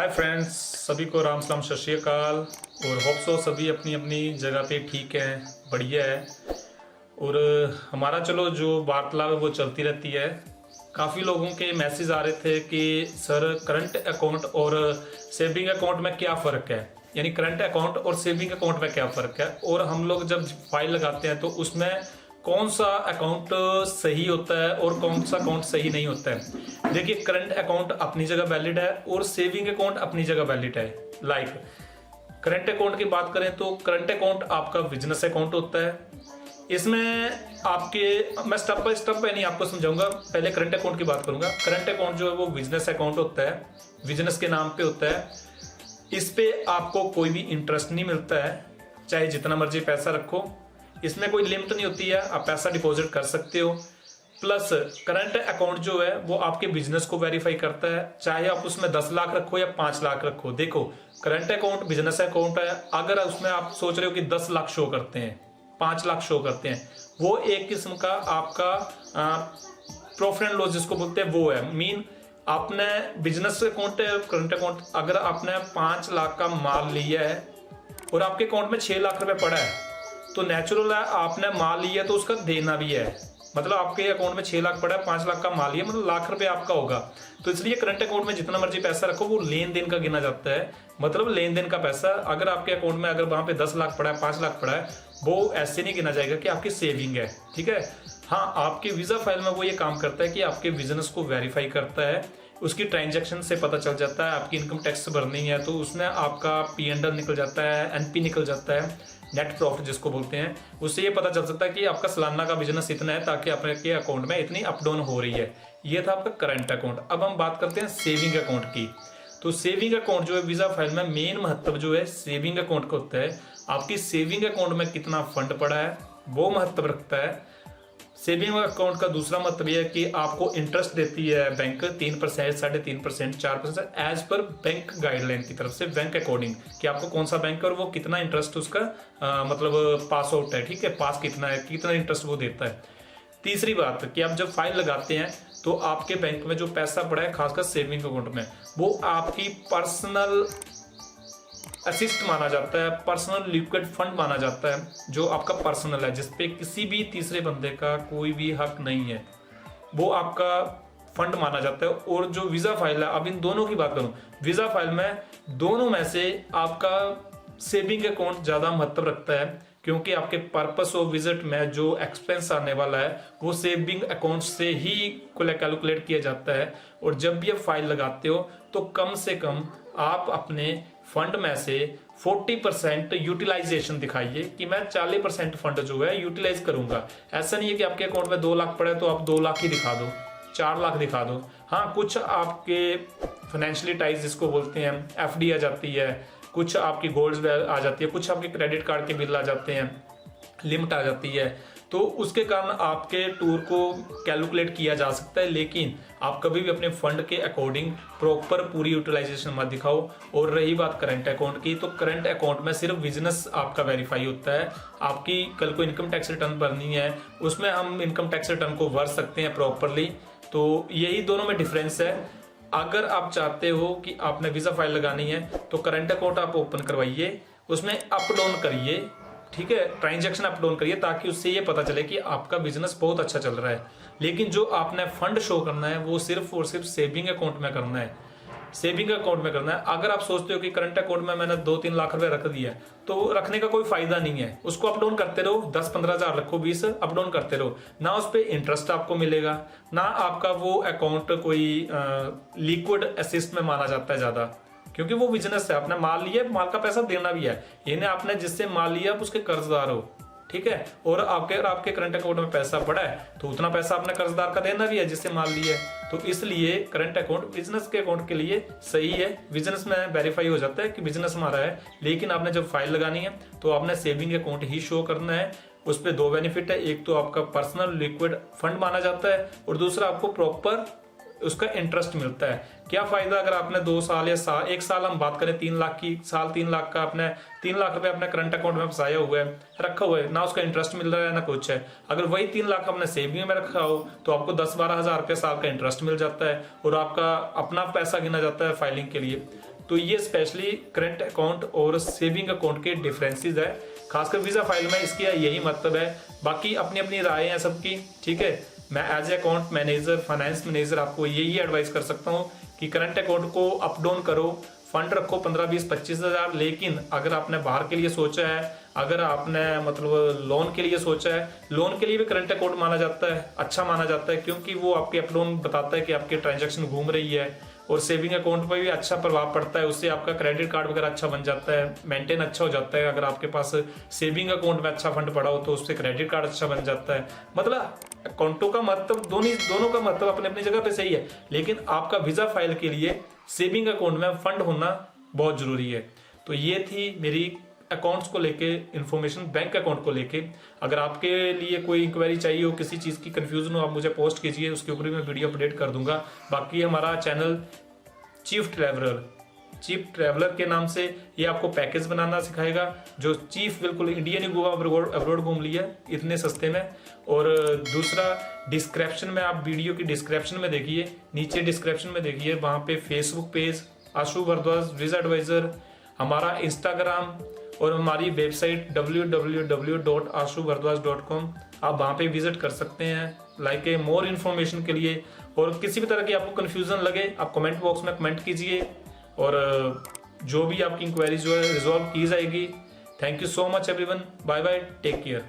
Hi friends, सभी को राम सलाम सत श्री अकाल। और होप सो सभी अपनी अपनी जगह पे ठीक है, बढ़िया है। और हमारा चलो जो वार्तालाप है वो चलती रहती है। काफ़ी लोगों के मैसेज आ रहे थे कि सर करंट अकाउंट और सेविंग अकाउंट में क्या फ़र्क है, यानी करंट अकाउंट और सेविंग अकाउंट में क्या फ़र्क है, और हम लोग जब फाइल लगाते हैं तो उसमें कौन सा अकाउंट सही होता है और कौन सा अकाउंट सही नहीं होता है। देखिए, करंट अकाउंट अपनी जगह वैलिड है और सेविंग अकाउंट अपनी जगह वैलिड है। लाइक करंट अकाउंट की बात करें तो करंट अकाउंट आपका बिजनेस अकाउंट होता है। इसमें आपके मैं स्टेप बाय स्टेप नहीं आपको समझाऊंगा, पहले करंट अकाउंट की बात करूंगा। करंट अकाउंट जो है वो बिजनेस अकाउंट होता है, बिजनेस के नाम पे होता है। इस पे आपको कोई भी इंटरेस्ट नहीं मिलता है, चाहे जितना मर्जी पैसा रखो। इसमें कोई लिमिट नहीं होती है, आप पैसा डिपॉजिट कर सकते हो। प्लस करंट अकाउंट जो है वो आपके बिजनेस को वेरीफाई करता है, चाहे आप उसमें 10 लाख रखो या 5 लाख रखो। देखो, करंट अकाउंट बिजनेस अकाउंट है, अगर उसमें आप सोच रहे हो कि 10 लाख शो करते हैं, 5 लाख शो करते हैं, वो एक किस्म का आपका प्रॉफिट एंड लॉस जिसको बोलते हैं वो है। मीन आपने बिजनेस अकाउंट है करंट अकाउंट, अगर आपने 5 लाख का माल लिया है और आपके अकाउंट में 6 लाख रुपए पड़ा है, तो नेचुरल है आपने माल लिया तो उसका देना भी है। मतलब आपके अकाउंट में 6 लाख पड़ा है, 5 लाख का माल लिया, मतलब लाख रुपए आपका होगा। तो इसलिए करंट अकाउंट में जितना मर्जी पैसा रखो वो लेन देन का गिना जाता है, मतलब लेन देन का पैसा। अगर आपके अकाउंट में अगर वहां पे 10 लाख पड़ा है, 5 लाख पड़ा है, वो ऐसे नहीं गिना जाएगा कि आपकी सेविंग है। ठीक है, हाँ, आपके वीजा फाइल में वो ये काम करता है कि आपके बिजनेस को वेरीफाई करता है, उसकी ट्रांजैक्शन से पता चल जाता है। आपकी इनकम टैक्स भरनी है तो उसमें आपका P&L निकल जाता है, NP निकल जाता है, नेट प्रॉफिट जिसको बोलते हैं। उससे ये पता चल सकता है कि आपका सालाना का बिजनेस इतना है, ताकि आपके अकाउंट में इतनी अप डाउन हो रही है। ये था आपका करंट अकाउंट। अब हम बात करते हैं सेविंग अकाउंट की। तो सेविंग अकाउंट जो है वीजा फाइल में मेन महत्व जो है सेविंग अकाउंट का होता है। आपकी सेविंग अकाउंट में कितना फंड पड़ा है वो महत्व रखता है। सेविंग अकाउंट का दूसरा मतलब यह है कि आपको इंटरेस्ट देती है बैंक 3%, 3.5%, 4% एज पर बैंक गाइडलाइन की तरफ से, बैंक अकॉर्डिंग कि आपको कौन सा बैंक है और वो कितना इंटरेस्ट उसका मतलब पास आउट है। ठीक है, पास कितना है, कितना इंटरेस्ट वो देता है। तीसरी बात कि आप जब फाइल लगाते हैं तो आपके बैंक में जो पैसा पड़ा है, खासकर सेविंग अकाउंट में, वो आपकी पर्सनल असिस्ट माना जाता है, पर्सनल लिक्विड फंड माना जाता है, जो आपका पर्सनल है, जिसपे किसी भी तीसरे बंदे का कोई भी हक नहीं है, वो आपका फंड माना जाता है। और जो वीजा फाइल है, अब इन दोनों की बात करूं, वीजा फाइल में दोनों में से आपका सेविंग अकाउंट ज्यादा महत्व रखता है, क्योंकि आपके पर्पस ऑफ विजिट में जो एक्सपेंस आने वाला है वो सेविंग अकाउंट से ही कैलकुलेट किया जाता है। और जब भी आप फाइल लगाते हो तो कम से कम आप अपने फंड में से 40% यूटिलाइजेशन दिखाइए कि मैं 40% फंड जो है यूटिलाइज करूंगा। ऐसा नहीं है कि आपके अकाउंट में 2 लाख पड़े तो आप 2 लाख ही दिखा दो, 4 लाख दिखा दो। हाँ, कुछ आपके फाइनेंशियली टाइज जिसको बोलते हैं, FD आ जाती है, कुछ आपकी गोल्ड आ जाती है, कुछ आपके क्रेडिट कार्ड के बिल आ जाते हैं, लिमिट आ जाती है, तो उसके कारण आपके टूर को कैलकुलेट किया जा सकता है। लेकिन आप कभी भी अपने फंड के अकॉर्डिंग प्रॉपर पूरी यूटिलाइजेशन मत दिखाओ। और रही बात करंट अकाउंट की, तो करंट अकाउंट में सिर्फ बिजनेस आपका वेरीफाई होता है। आपकी कल को इनकम टैक्स रिटर्न भरनी है, उसमें हम इनकम टैक्स रिटर्न को भर सकते हैं प्रॉपरली। तो यही दोनों में डिफरेंस है। अगर आप चाहते हो कि आपने वीजा फाइल लगानी है तो करंट अकाउंट आप ओपन करवाइए, उसमें अप डाउन करिए, ठीक है, ट्रांजैक्शन अप डाउन करिए, ताकि उससे ये पता चले कि आपका बिजनेस बहुत अच्छा चल रहा है। लेकिन जो आपने फंड शो करना है वो सिर्फ और सिर्फ सेविंग अकाउंट में करना है, सेविंग अकाउंट में करना है। अगर आप सोचते हो कि करंट अकाउंट में मैंने 2-3 लाख रुपए रख दिया, तो रखने का कोई फायदा नहीं है। उसको अप डाउन करते रहो, 10-15 हजार रखो, 20 अप डाउन करते रहो। ना उस पर इंटरेस्ट आपको मिलेगा, ना आपका वो अकाउंट कोई लिक्विड असिस्ट में माना जाता है ज्यादा, क्योंकि वो बिजनेस है। आपने माल लिया, माल का पैसा देना भी है। यानी आपने जिससे माल लिया आप उसके कर्जदार हो, ठीक है। और आपके करंट अकाउंट में पैसा पड़ा है तो उतना पैसा आपने कर्जदार का देना भी है जिससे माल लिया है। तो इसलिए करंट अकाउंट बिजनेस के अकाउंट के लिए सही है। बिजनेस में वेरीफाई हो जाता है कि बिजनेस हमारा है। लेकिन आपने जब फाइल लगानी है तो आपने सेविंग अकाउंट ही शो करना है। उस पर 2 बेनिफिट है, एक तो आपका पर्सनल लिक्विड फंड माना जाता है और दूसरा आपको प्रॉपर उसका इंटरेस्ट मिलता है। क्या फायदा अगर आपने 2 साल या 1 साल हम बात करें 3 लाख की, साल 3 लाख का आपने 3 लाख रुपए अपने करंट अकाउंट में फंसाया हुआ है, रखा हुआ है, ना उसका इंटरेस्ट मिल रहा है ना कुछ है। अगर वही 3 लाख आपने सेविंग में रखा हो तो आपको 10-12 हजार रुपये साल का इंटरेस्ट मिल जाता है और आपका अपना पैसा गिना जाता है फाइलिंग के लिए। तो ये स्पेशली करंट अकाउंट और सेविंग अकाउंट के डिफरेंसेस है, खासकर वीज़ा फाइल में इसकी यही मतलब है। बाकी अपनी अपनी राय है सबकी, ठीक है। मैं as a account manager, finance manager आपको यही एडवाइस कर सकता हूँ कि करंट अकाउंट को अप डाउन करो, फंड रखो 15, 20, 25 हज़ार। लेकिन अगर आपने बाहर के लिए सोचा है, अगर आपने मतलब लोन के लिए सोचा है, लोन के लिए भी करंट अकाउंट माना जाता है, अच्छा माना जाता है, क्योंकि वो आपके अप डाउन बताता है कि आपकी ट्रांजैक्शन घूम रही है। और सेविंग अकाउंट पर भी अच्छा प्रभाव पड़ता है, उससे आपका क्रेडिट कार्ड वगैरह अच्छा बन जाता है, मेंटेन अच्छा हो जाता है। अगर आपके पास सेविंग अकाउंट में अच्छा फंड पड़ा हो तो उससे क्रेडिट कार्ड अच्छा बन जाता है। मतलब अकाउंटों का मतलब दोनों का मतलब अपने अपनी जगह पे सही है, लेकिन आपका वीजा फाइल के लिए सेविंग अकाउंट में फंड होना बहुत जरूरी है। तो ये थी मेरी अकाउंट्स को लेके इन्फॉर्मेशन, बैंक अकाउंट को लेके। अगर आपके लिए कोई इंक्वायरी चाहिए हो, किसी चीज़ की कंफ्यूजन हो, आप मुझे पोस्ट कीजिए, उसके ऊपर मैं वीडियो अपडेट कर दूंगा। बाकी हमारा चैनल चीफ ट्रैवलर के नाम से ये आपको पैकेज बनाना सिखाएगा, जो चीफ बिल्कुल इंडियन ही गोवा अब्रॉड घूम लिया इतने सस्ते में। और दूसरा, डिस्क्रिप्शन में आप वीडियो की डिस्क्रिप्शन में देखिए, नीचे डिस्क्रिप्शन में देखिए, वहाँ पे फेसबुक पेज आशु भारद्वाज वीजा एडवाइजर, हमारा इंस्टाग्राम और हमारी वेबसाइट www.ashubhardwaj.com, आप वहाँ पे विजिट कर सकते हैं लाइक ए मोर इन्फॉर्मेशन के लिए। और किसी भी तरह की आपको कन्फ्यूजन लगे, आप कमेंट बॉक्स में कमेंट कीजिए और जो भी आपकी इंक्वायरी जो है रिजॉल्व की जाएगी। Thank you so much everyone, bye bye, take care.